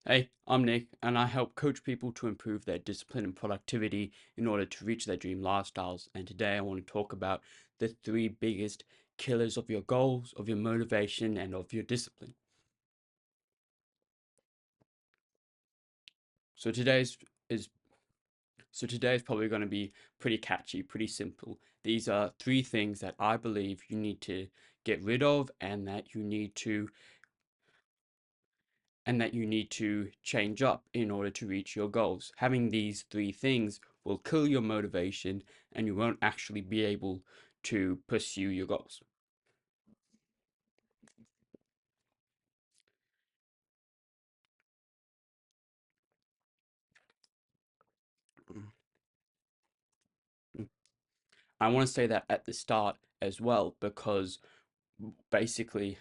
Hey, I'm Nick, and I help coach people to improve their discipline and productivity in order to reach their dream lifestyles. And today I want to talk about the three biggest killers of your goals, of your motivation, and of your discipline. So today's is today's probably going to be pretty catchy, pretty simple. These are three things that I believe you need to get rid of and that you need to change up in order to reach your goals. Having these three things will kill your motivation and you won't actually be able to pursue your goals. I want to say that at the start as well because basically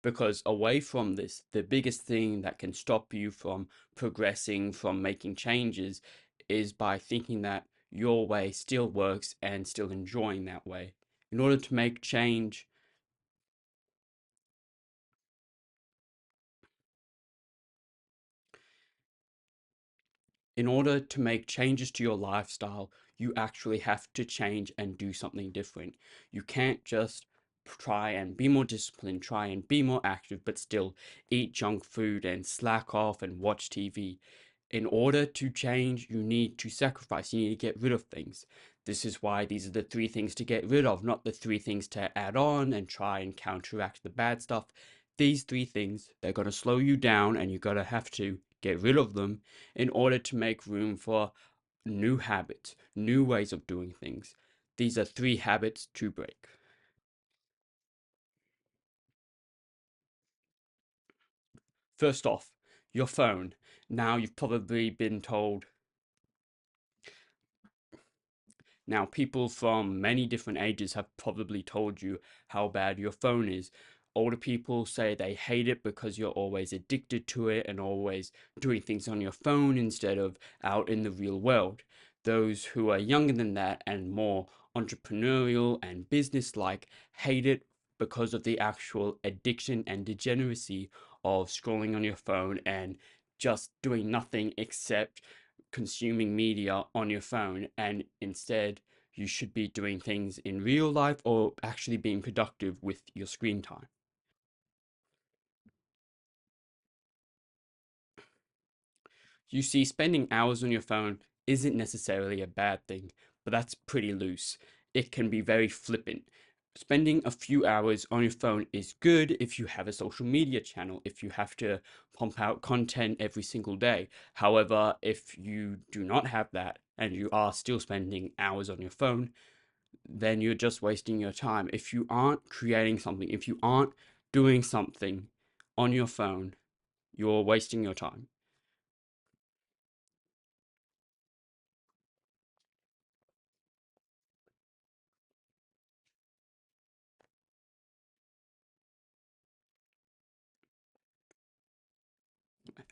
because away from this, the biggest thing that can stop you from progressing, from making changes, is by thinking that your way still works and still enjoying that way. In order to make change, in order to make changes to your lifestyle, you actually have to change and do something different. You can't just try and be more disciplined, try and be more active, but still eat junk food and slack off and watch TV. In order to change, you need to sacrifice, you need to get rid of things. This is why these are the three things to get rid of, not the three things to add on and try and counteract the bad stuff. These three things, they're going to slow you down and you're going to have to get rid of them in order to make room for new habits, new ways of doing things. These are three habits to break. First off, your phone. Now you've probably been told Now, people from many different ages have probably told you how bad your phone is. Older people say they hate it because you're always addicted to it and always doing things on your phone instead of out in the real world. Those who are younger than that and more entrepreneurial and business-like hate it because of the actual addiction and degeneracy of scrolling on your phone and just doing nothing except consuming media on your phone, and instead you should be doing things in real life or actually being productive with your screen time. You see, spending hours on your phone isn't necessarily a bad thing, but that's pretty loose. It can be very flippant. Spending a few hours on your phone is good if you have a social media channel, if you have to pump out content every single day. However, if you do not have that and you are still spending hours on your phone, then you're just wasting your time. If you aren't creating something, if you aren't doing something on your phone, you're wasting your time.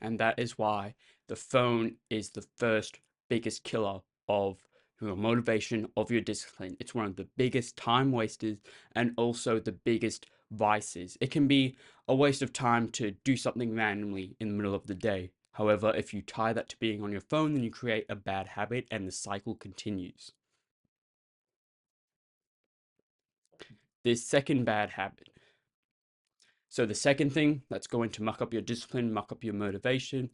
And that is why the phone is the first biggest killer of your motivation, of your discipline. It's one of the biggest time wasters and also the biggest vices. It can be a waste of time to do something randomly in the middle of the day. However, if you tie that to being on your phone, then you create a bad habit and the cycle continues. This second bad habit. So the second thing that's going to muck up your discipline, muck up your motivation,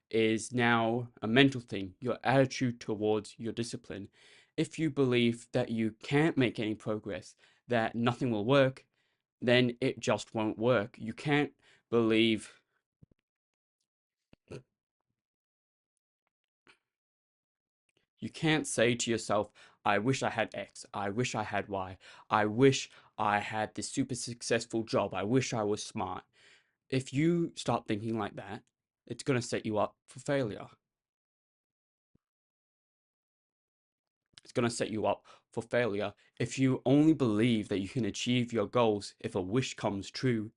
is now a mental thing, your attitude towards your discipline. If you believe that you can't make any progress, that nothing will work, then it just won't work. Believe, you can't say to yourself, I wish I had X, I wish I had Y, I wish I had this super successful job, I wish I was smart. If you start thinking like that, it's going to set you up for failure. It's going to set you up for failure. If you only believe that you can achieve your goals if a wish comes true,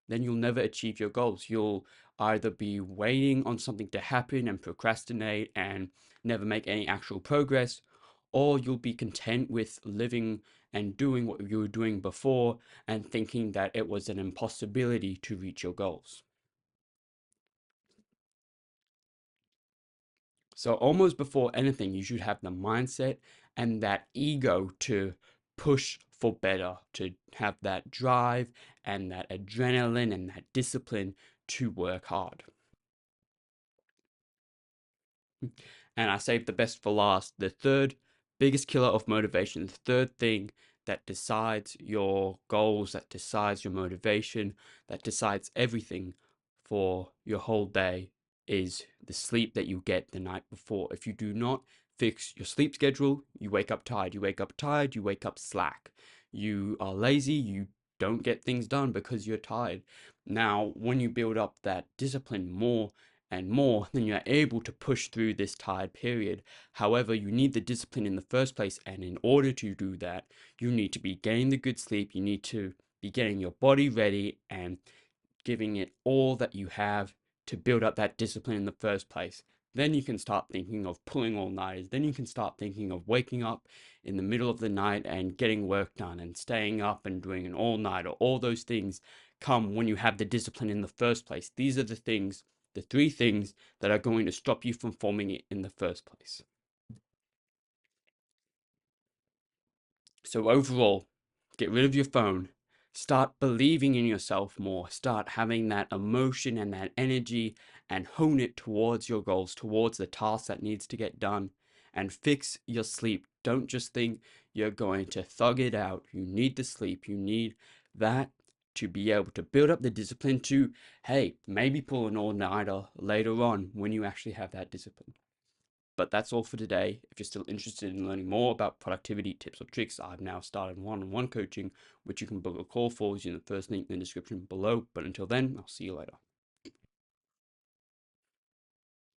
then you'll never achieve your goals. You'll either be waiting on something to happen and procrastinate and never make any actual progress, or you'll be content with living and doing what you were doing before and thinking that it was an impossibility to reach your goals. So almost before anything, you should have the mindset and that ego to push for better, to have that drive and that adrenaline and that discipline to work hard. And I saved the best for last. The third biggest killer of motivation, the third thing that decides your goals, that decides your motivation, that decides everything for your whole day is the sleep that you get the night before. If you do not fix your sleep schedule, you wake up tired. You wake up tired, you wake up slack. You are lazy, you don't get things done because you're tired. Now, when you build up that discipline more and more, then you're able to push through this tired period. However, you need the discipline in the first place, and in order to do that, you need to be getting the good sleep, you need to be getting your body ready and giving it all that you have to build up that discipline in the first place. Then you can start thinking of pulling all-nighters. Then you can start thinking of waking up in the middle of the night and getting work done and staying up and doing an all-nighter. All those things come when you have the discipline in the first place. These are the things, the three things that are going to stop you from forming it in the first place. So overall, get rid of your phone. Start believing in yourself more. Start having that emotion and that energy and hone it towards your goals, towards the task that needs to get done. And fix your sleep. Don't just think you're going to thug it out. You need the sleep. You need that to be able to build up the discipline to, hey, maybe pull an all-nighter later on when you actually have that discipline. But that's all for today. If you're still interested in learning more about productivity tips or tricks, I've now started one-on-one coaching, which you can book a call for using the first link in the description below. But until then, I'll see you later.